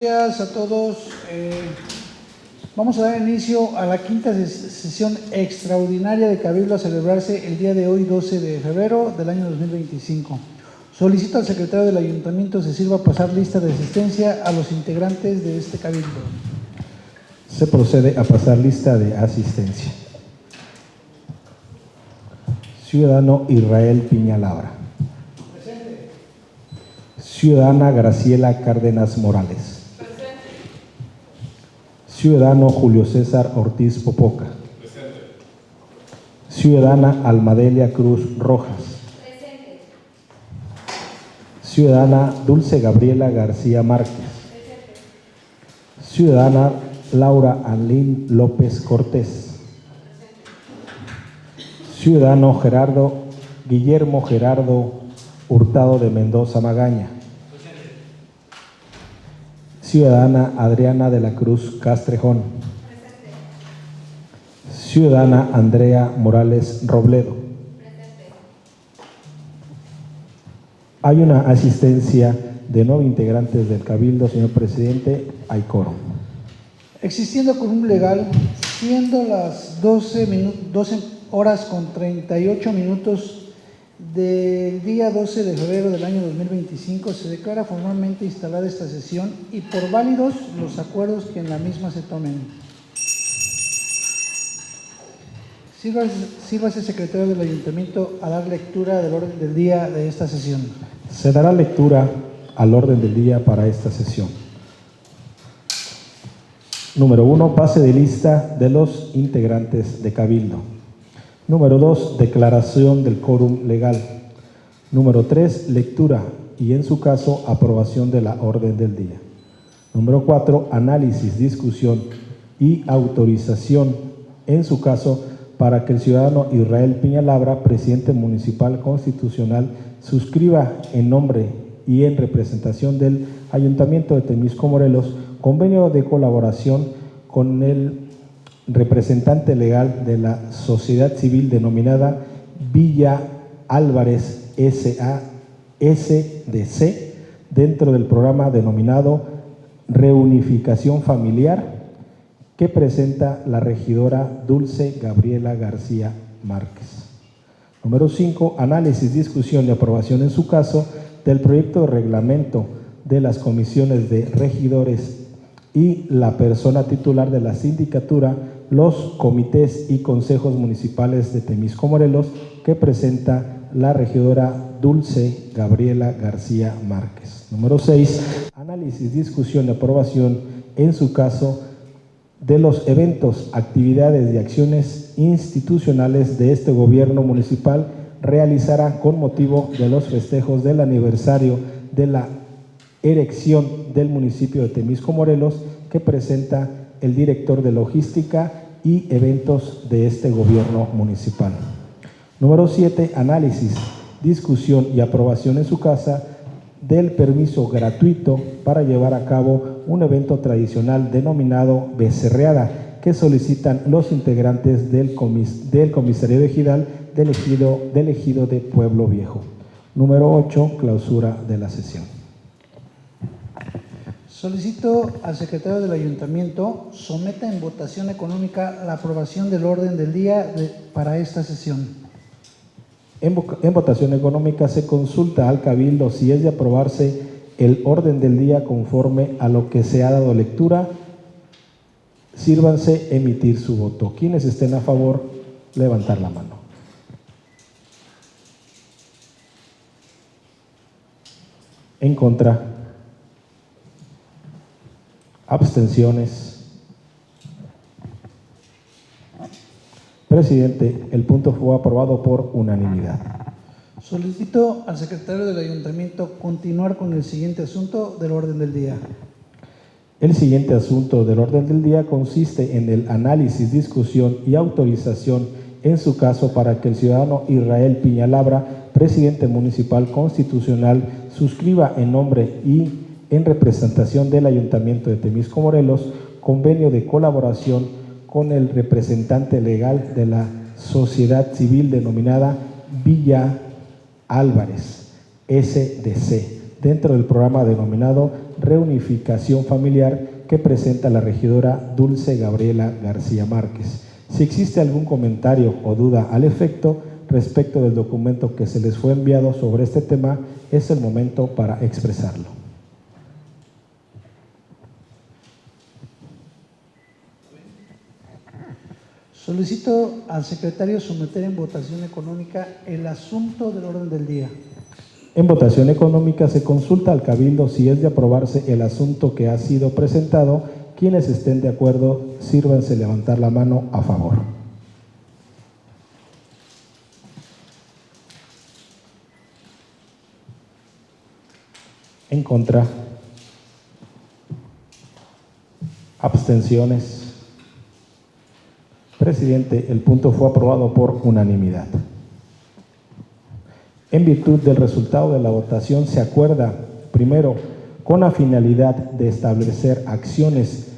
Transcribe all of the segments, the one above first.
Buenos días a todos. Vamos a dar inicio a la quinta sesión extraordinaria de Cabildo a celebrarse el día de hoy, 12 de febrero del año 2025. Solicito al secretario del Ayuntamiento se sirva a pasar lista de asistencia a los integrantes de este Cabildo. Se procede a pasar lista de asistencia. Ciudadano Israel Piñalabra. Presente. Ciudadana Graciela Cárdenas Morales. Presente. Ciudadano Julio César Ortiz Popoca. Presente. Ciudadana Almadelia Cruz Rojas. Presente. Ciudadana Dulce Gabriela García Márquez. Presente. Ciudadana Laura Alín López Cortés. Ciudadano Guillermo Gerardo Hurtado de Mendoza Magaña. Ciudadana Adriana de la Cruz Castrejón. Presente. Ciudadana Andrea Morales Robledo. Presente. Hay una asistencia de 9 integrantes del Cabildo, señor presidente. Hay quórum. Existiendo quórum legal, siendo las 12 horas con 38 minutos del día 12 de febrero del año 2025, se declara formalmente instalada esta sesión y por válidos los acuerdos que en la misma se tomen. Sírvase, secretario del Ayuntamiento, a dar lectura del orden del día de esta sesión. Se dará lectura al orden del día para esta sesión. Número 1, pase de lista de los integrantes de Cabildo. Número 2, declaración del quórum legal. Número 3, lectura y en su caso aprobación de la orden del día. Número 4, análisis, discusión y autorización en su caso para que el ciudadano Israel Piñalabra, presidente municipal constitucional, suscriba en nombre y en representación del Ayuntamiento de Temisco, Morelos, convenio de colaboración con el representante legal de la sociedad civil denominada Villa Álvarez SASDC dentro del programa denominado Reunificación Familiar que presenta la regidora Dulce Gabriela García Márquez. Número 5, análisis, discusión y aprobación en su caso del proyecto de reglamento de las comisiones de regidores y la persona titular de la sindicatura, los comités y consejos municipales de Temisco, Morelos, que presenta la regidora Dulce Gabriela García Márquez. Número 6, análisis, discusión y aprobación en su caso de los eventos, actividades y acciones institucionales de este gobierno municipal realizará con motivo de los festejos del aniversario de la erección del municipio de Temisco, Morelos, que presenta el director de logística y eventos de este gobierno municipal. Número 7, análisis, discusión y aprobación en su casa del permiso gratuito para llevar a cabo un evento tradicional denominado Becerreada, que solicitan los integrantes del comisario ejidal del ejido de Pueblo Viejo. Número 8, clausura de la sesión. Solicito al secretario del Ayuntamiento someta en votación económica la aprobación del orden del día para esta sesión. En votación económica se consulta al Cabildo si es de aprobarse el orden del día conforme a lo que se ha dado lectura. Sírvanse emitir su voto. Quienes estén a favor, levantar la mano. En contra. Abstenciones. Presidente, el punto fue aprobado por unanimidad. Solicito al secretario del Ayuntamiento continuar con el siguiente asunto del orden del día. El siguiente asunto del orden del día consiste en el análisis, discusión y autorización en su caso para que el ciudadano Israel Piñalabra, presidente municipal constitucional, suscriba en nombre y en representación del Ayuntamiento de Temisco, Morelos, convenio de colaboración con el representante legal de la sociedad civil denominada Villa Álvarez SDC dentro del programa denominado Reunificación Familiar que presenta la regidora Dulce Gabriela García Márquez. Si existe algún comentario o duda al efecto respecto del documento que se les fue enviado sobre este tema, es el momento para expresarlo. Solicito al secretario someter en votación económica el asunto del orden del día. En votación económica se consulta al Cabildo si es de aprobarse el asunto que ha sido presentado. Quienes estén de acuerdo, sírvanse levantar la mano a favor. En contra. Abstenciones. Presidente, el punto fue aprobado por unanimidad. En virtud del resultado de la votación se acuerda, primero, con la finalidad de establecer acciones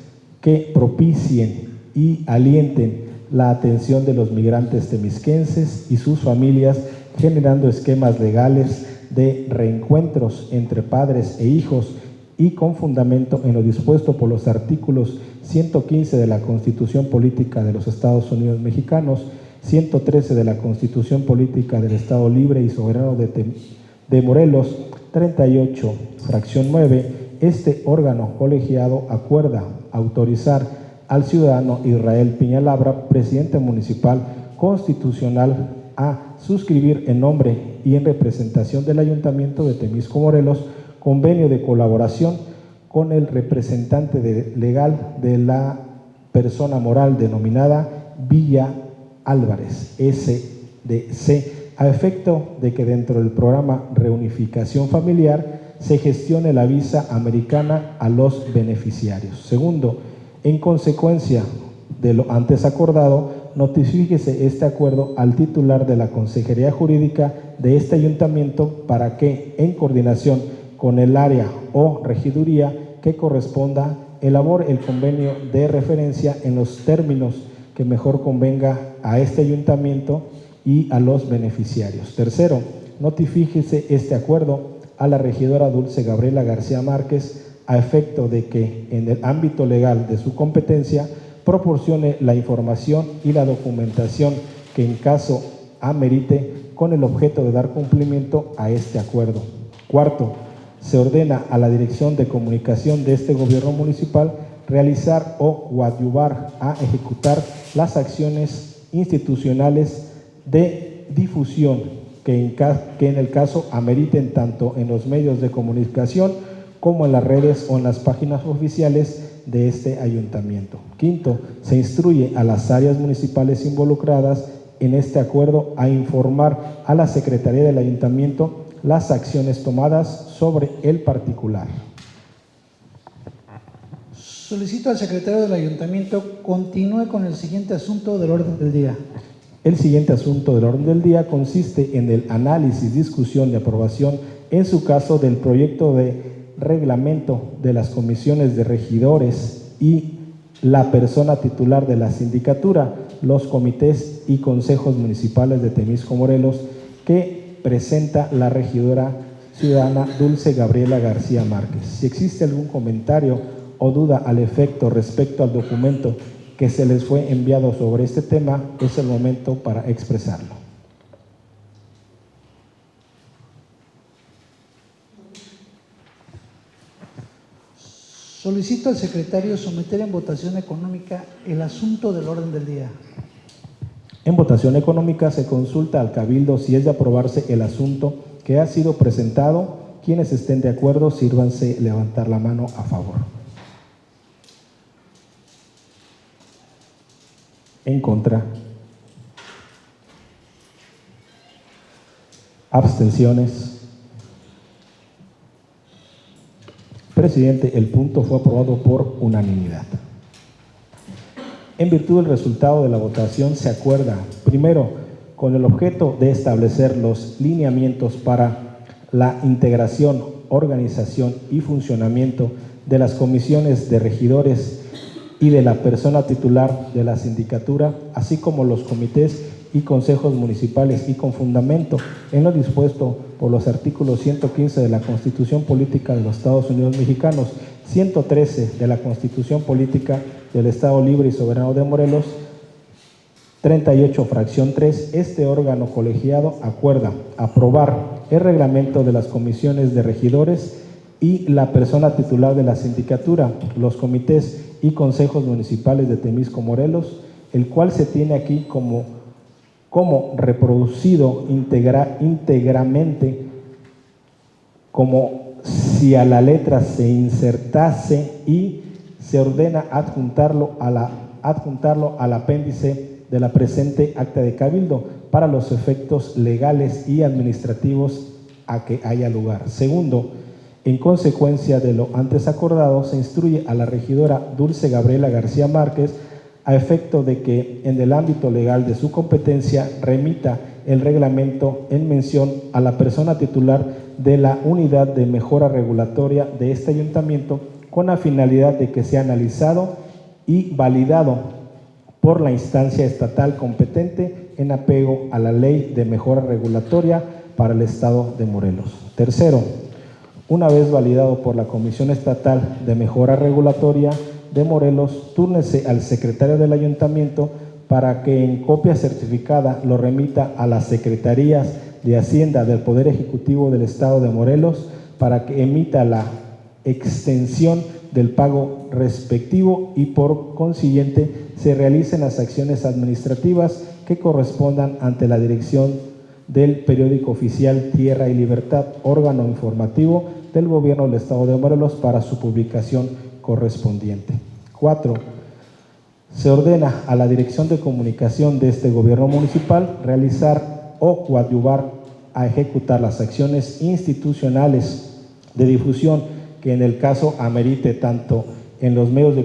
que propicien y alienten la atención de los migrantes temisquenses y sus familias, generando esquemas legales de reencuentros entre padres e hijos y con fundamento en lo dispuesto por los artículos 115 de la Constitución Política de los Estados Unidos Mexicanos, 113 de la Constitución Política del Estado Libre y Soberano de Morelos, 38, fracción 9, este órgano colegiado acuerda autorizar al ciudadano Israel Piñalabra, presidente municipal constitucional, a suscribir en nombre y en representación del Ayuntamiento de Temisco, Morelos, convenio de colaboración con el representante legal de la persona moral denominada Villa Álvarez, SDC, a efecto de que dentro del programa Reunificación Familiar se gestione la visa americana a los beneficiarios. Segundo, en consecuencia de lo antes acordado, notifíquese este acuerdo al titular de la Consejería Jurídica de este ayuntamiento para que, en coordinación con el área o regiduría que corresponda, elabore el convenio de referencia en los términos que mejor convenga a este ayuntamiento y a los beneficiarios. Tercero, notifíquese este acuerdo a la regidora Dulce Gabriela García Márquez a efecto de que, en el ámbito legal de su competencia, proporcione la información y la documentación que en caso amerite con el objeto de dar cumplimiento a este acuerdo. Cuarto, se ordena a la Dirección de Comunicación de este gobierno municipal realizar o coadyuvar a ejecutar las acciones institucionales de difusión que en el caso ameriten tanto en los medios de comunicación como en las redes o en las páginas oficiales de este ayuntamiento. Quinto, se instruye a las áreas municipales involucradas en este acuerdo a informar a la Secretaría del Ayuntamiento las acciones tomadas sobre el particular. Solicito al secretario del Ayuntamiento continúe con el siguiente asunto del orden del día. El siguiente asunto del orden del día consiste en el análisis, discusión y aprobación, en su caso, del proyecto de reglamento de las comisiones de regidores y la persona titular de la sindicatura, los comités y consejos municipales de Temisco, Morelos, que presenta la regidora ciudadana Dulce Gabriela García Márquez. Si existe algún comentario o duda al efecto respecto al documento que se les fue enviado sobre este tema, es el momento para expresarlo. Solicito al secretario someter en votación económica el asunto del orden del día. En votación económica se consulta al Cabildo si es de aprobarse el asunto que ha sido presentado. Quienes estén de acuerdo, sírvanse levantar la mano a favor. En contra. Abstenciones. Presidente, el punto fue aprobado por unanimidad. En virtud del resultado de la votación se acuerda, primero, con el objeto de establecer los lineamientos para la integración, organización y funcionamiento de las comisiones de regidores y de la persona titular de la sindicatura, así como los comités y consejos municipales y con fundamento en lo dispuesto por los artículos 115 de la Constitución Política de los Estados Unidos Mexicanos, 113 de la Constitución Política del Estado Libre y Soberano de Morelos, 38, fracción 3, este órgano colegiado acuerda aprobar el reglamento de las comisiones de regidores y la persona titular de la sindicatura, los comités y consejos municipales de Temisco, Morelos, el cual se tiene aquí como reproducido íntegramente, como si a la letra se insertase, y se ordena adjuntarlo al apéndice de la presente acta de cabildo para los efectos legales y administrativos a que haya lugar. Segundo, en consecuencia de lo antes acordado, se instruye a la regidora Dulce Gabriela García Márquez a efecto de que en el ámbito legal de su competencia remita el reglamento en mención a la persona titular de la unidad de mejora regulatoria de este ayuntamiento, con la finalidad de que sea analizado y validado por la instancia estatal competente en apego a la Ley de Mejora Regulatoria para el Estado de Morelos. Tercero, una vez validado por la Comisión Estatal de Mejora Regulatoria de Morelos, túrnese al secretario del ayuntamiento para que en copia certificada lo remita a las secretarías de Hacienda del Poder Ejecutivo del Estado de Morelos para que emita la extensión del pago respectivo y por consiguiente se realicen las acciones administrativas que correspondan ante la dirección del periódico oficial Tierra y Libertad, órgano informativo del Gobierno del Estado de Morelos, para su publicación correspondiente. 4. Se ordena a la Dirección de Comunicación de este Gobierno municipal realizar o coadyuvar a ejecutar las acciones institucionales de difusión que en el caso amerite, tanto en los medios de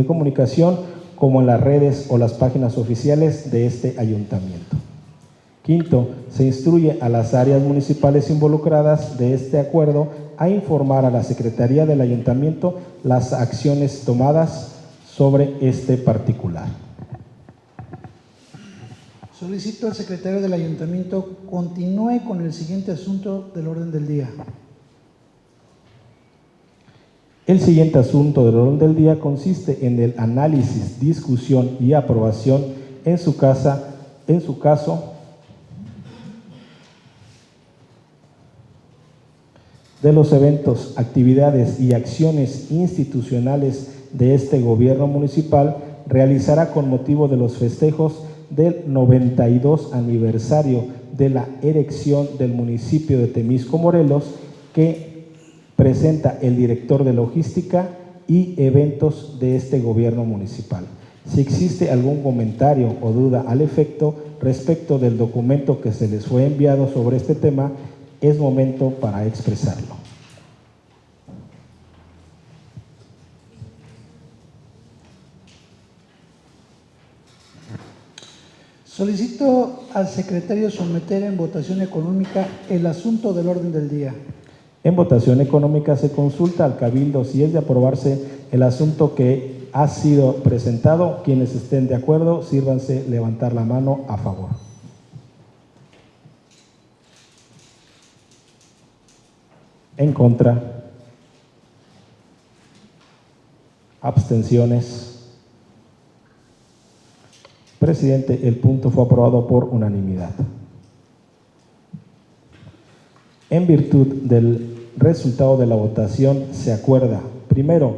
comunicación como en las redes o las páginas oficiales de este ayuntamiento. Quinto, se instruye a las áreas municipales involucradas de este acuerdo a informar a la Secretaría del Ayuntamiento las acciones tomadas sobre este particular. Solicito al secretario del Ayuntamiento continúe con el siguiente asunto del orden del día. El siguiente asunto del orden del día consiste en el análisis, discusión y aprobación en su caso de los eventos, actividades y acciones institucionales de este gobierno municipal realizará con motivo de los festejos del 92 aniversario de la erección del municipio de Temisco, Morelos, que presenta el director de logística y eventos de este gobierno municipal. Si existe algún comentario o duda al efecto respecto del documento que se les fue enviado sobre este tema, es momento para expresarlo. Solicito al secretario someter en votación económica el asunto del orden del día. En votación económica se consulta al Cabildo si es de aprobarse el asunto que ha sido presentado. Quienes estén de acuerdo, sírvanse levantar la mano a favor. En contra. Abstenciones. Presidente, el punto fue aprobado por unanimidad. En virtud del resultado de la votación, se acuerda, primero,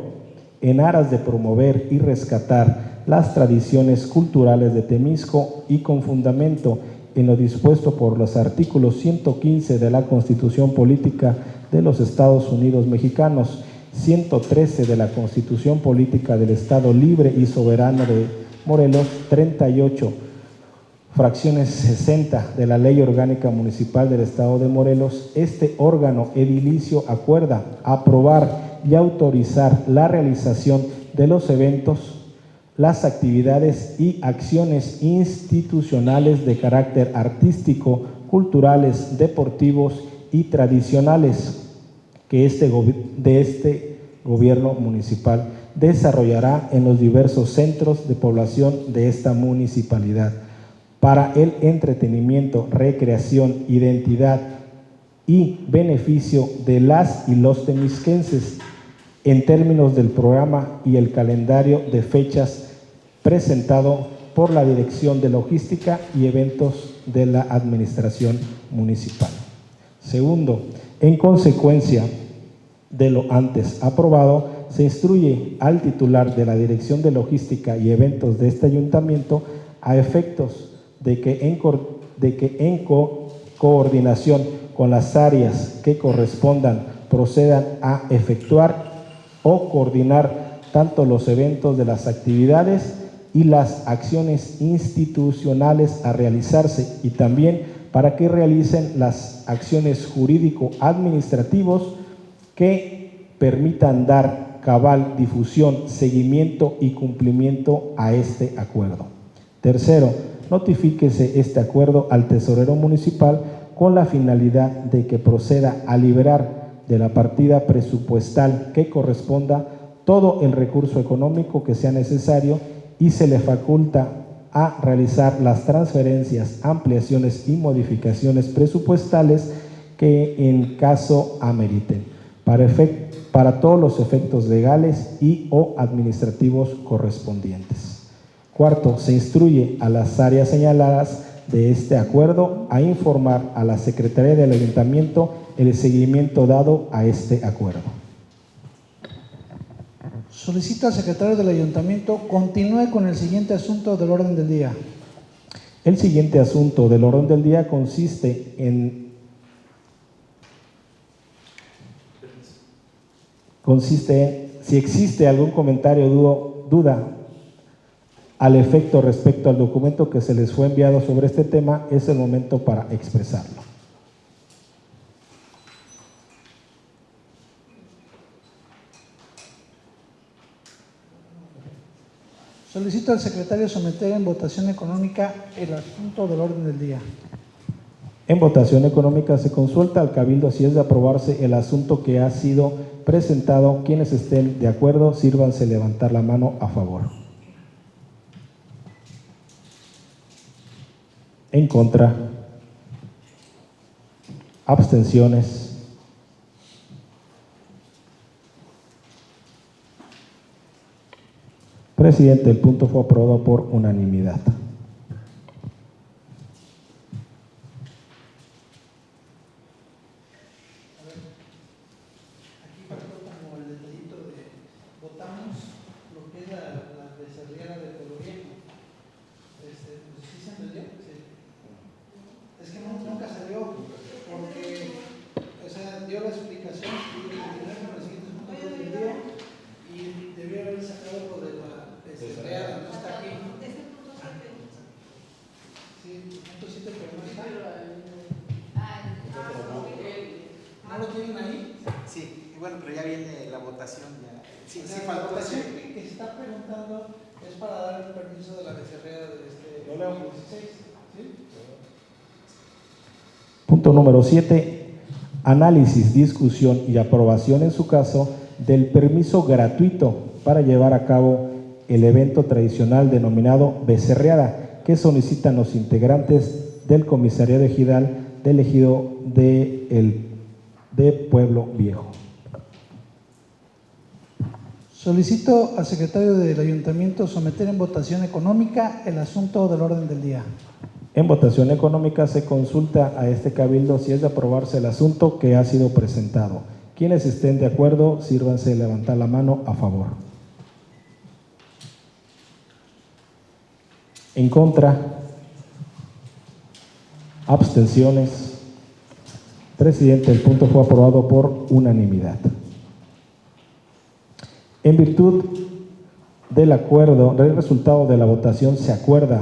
en aras de promover y rescatar las tradiciones culturales de Temisco y con fundamento en lo dispuesto por los artículos 115 de la Constitución Política de los Estados Unidos Mexicanos, 113 de la Constitución Política del Estado Libre y Soberano de Morelos, 38 fracciones 60 de la Ley Orgánica Municipal del Estado de Morelos, este órgano edilicio acuerda aprobar y autorizar la realización de los eventos, las actividades y acciones institucionales de carácter artístico, culturales, deportivos y tradicionales que de este gobierno municipal desarrollará en los diversos centros de población de esta municipalidad, para el entretenimiento, recreación, identidad y beneficio de las y los temisquenses en términos del programa y el calendario de fechas presentado por la Dirección de Logística y Eventos de la Administración Municipal. Segundo, en consecuencia de lo antes aprobado, se instruye al titular de la Dirección de Logística y Eventos de este ayuntamiento a efectos de que en coordinación con las áreas que correspondan procedan a efectuar o coordinar tanto los eventos de las actividades y las acciones institucionales a realizarse y también para que realicen las acciones jurídico-administrativos que permitan dar cabal difusión, seguimiento y cumplimiento a este acuerdo. Tercero, notifíquese este acuerdo al tesorero municipal con la finalidad de que proceda a liberar de la partida presupuestal que corresponda todo el recurso económico que sea necesario y se le faculta a realizar las transferencias, ampliaciones y modificaciones presupuestales que en caso ameriten, para todos los efectos legales y o administrativos correspondientes. Cuarto, se instruye a las áreas señaladas de este acuerdo a informar a la Secretaría del Ayuntamiento el seguimiento dado a este acuerdo. Solicita al secretario del Ayuntamiento continúe con el siguiente asunto del orden del día. El siguiente asunto del orden del día consiste en si existe algún comentario o duda al efecto respecto al documento que se les fue enviado sobre este tema, es el momento para expresarlo. Solicito al secretario someter en votación económica el asunto del orden del día. En votación económica se consulta al Cabildo si es de aprobarse el asunto que ha sido presentado. Quienes estén de acuerdo, sírvanse levantar la mano a favor. En contra. Abstenciones. Presidente, el punto fue aprobado por unanimidad. Aquí faltó como el detallito de votamos lo que es la becerriera de Pueblo Viejo. ¿Sí se entendió? Sí. Es que nunca salió porque, o sea, dio la explicación y continué con el siguiente punto del día y debió haber sacado lo de la becerriera, no está aquí. Sí, punto 7, pero no está. ¿No lo tienen ahí? Sí, bueno, pero ya viene la votación. Ya. Sí, O sea, sí, la faltó votación ese. que está preguntando es para dar el permiso de la becerrera de este 16. ¿Sí? Punto número 7. Análisis, discusión y aprobación en su caso del permiso gratuito para llevar a cabo el evento tradicional denominado Becerreada que solicitan los integrantes del Comisariado Ejidal del Ejido de Pueblo Viejo. Solicito al secretario del Ayuntamiento someter en votación económica el asunto del orden del día. En votación económica se consulta a este cabildo si es de aprobarse el asunto que ha sido presentado. Quienes estén de acuerdo, sírvanse levantar la mano a favor. En contra. Abstenciones. Presidente, el punto fue aprobado por unanimidad. En virtud del acuerdo, del resultado de la votación se acuerda,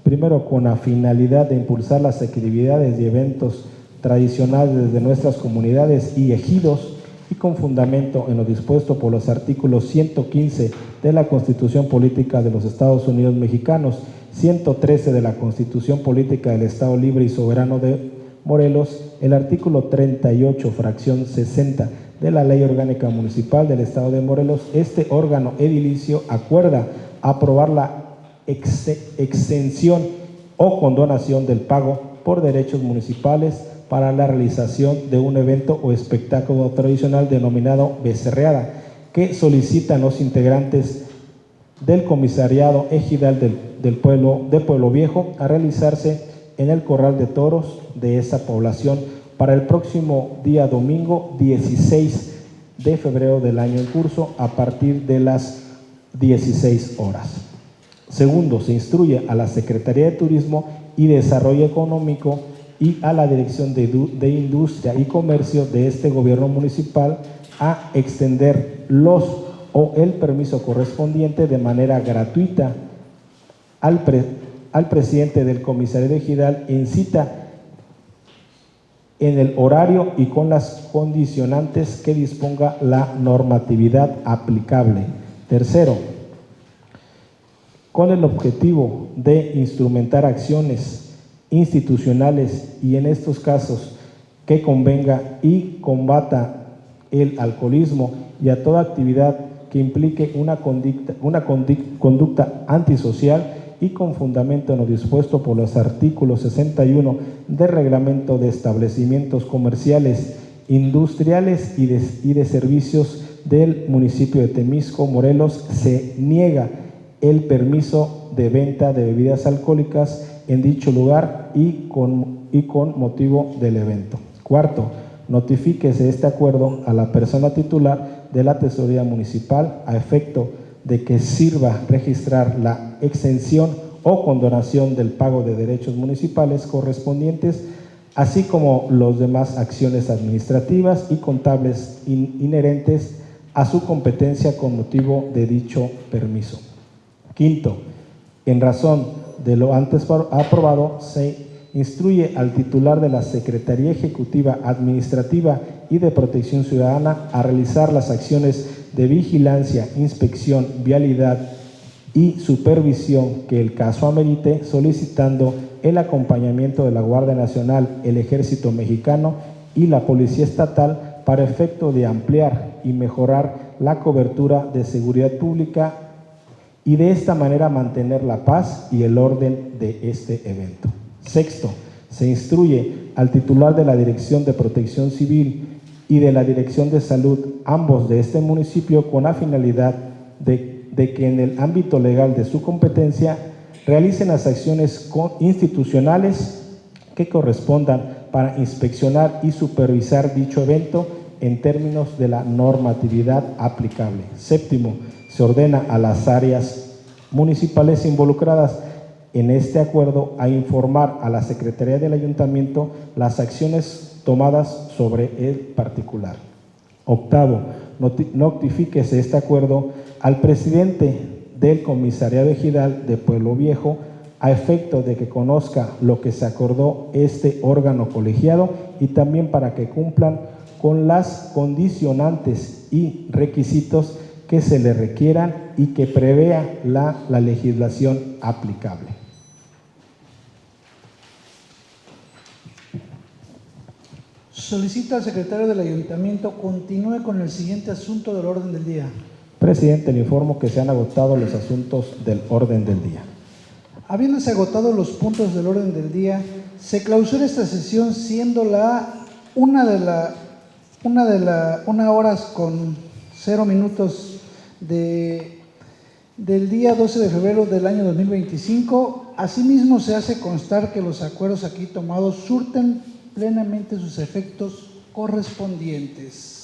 primero, con la finalidad de impulsar las actividades y eventos tradicionales de nuestras comunidades y ejidos y con fundamento en lo dispuesto por los artículos 115 de la Constitución Política de los Estados Unidos Mexicanos, 113 de la Constitución Política del Estado Libre y Soberano de Morelos, el artículo 38, fracción 60 de la Ley Orgánica Municipal del Estado de Morelos. Este órgano edilicio acuerda aprobar la exención o condonación del pago por derechos municipales para la realización de un evento o espectáculo tradicional denominado becerreada, que solicitan los integrantes del comisariado ejidal de Pueblo Viejo a realizarse en el corral de toros de esa población para el próximo día domingo 16 de febrero del año en curso a partir de las 16 horas. Segundo, se instruye a la Secretaría de Turismo y Desarrollo Económico y a la Dirección de Industria y Comercio de este gobierno municipal a extender el permiso correspondiente de manera gratuita al presidente del comisariado ejidal en cita en el horario y con las condicionantes que disponga la normatividad aplicable. Tercero, con el objetivo de instrumentar acciones institucionales y en estos casos que convenga y combata el alcoholismo y a toda actividad que implique una conducta antisocial y con fundamento en lo dispuesto por los artículos 61 del Reglamento de Establecimientos Comerciales, Industriales y de Servicios del municipio de Temisco, Morelos, se niega el permiso de venta de bebidas alcohólicas en dicho lugar y con motivo del evento. Cuarto, notifíquese este acuerdo a la persona titular de la Tesorería Municipal a efecto de que sirva registrar la exención o condonación del pago de derechos municipales correspondientes, así como los demás acciones administrativas y contables inherentes a su competencia con motivo de dicho permiso. Quinto, en razón de lo antes aprobado, se instruye al titular de la Secretaría Ejecutiva Administrativa y de Protección Ciudadana a realizar las acciones de vigilancia, inspección, vialidad y supervisión que el caso amerite, solicitando el acompañamiento de la Guardia Nacional, el Ejército Mexicano y la Policía Estatal para efecto de ampliar y mejorar la cobertura de seguridad pública y de esta manera mantener la paz y el orden de este evento. Sexto, se instruye al titular de la Dirección de Protección Civil y de la Dirección de Salud, ambos de este municipio, con la finalidad de que en el ámbito legal de su competencia realicen las acciones institucionales que correspondan para inspeccionar y supervisar dicho evento en términos de la normatividad aplicable. Séptimo, se ordena a las áreas municipales involucradas en este acuerdo a informar a la Secretaría del Ayuntamiento las acciones tomadas sobre el particular. Octavo, notifíquese este acuerdo al presidente del Comisariado Ejidal de Pueblo Viejo a efecto de que conozca lo que se acordó este órgano colegiado y también para que cumplan con las condicionantes y requisitos que se le requieran y que prevea la legislación aplicable. Solicito al secretario del Ayuntamiento continúe con el siguiente asunto del orden del día. Presidente, le informo que se han agotado los asuntos del orden del día. Habiéndose agotado los puntos del orden del día, se clausura esta sesión siendo una horas con 0 minutos del día 12 de febrero del año 2025. Asimismo, se hace constar que los acuerdos aquí tomados surten plenamente sus efectos correspondientes.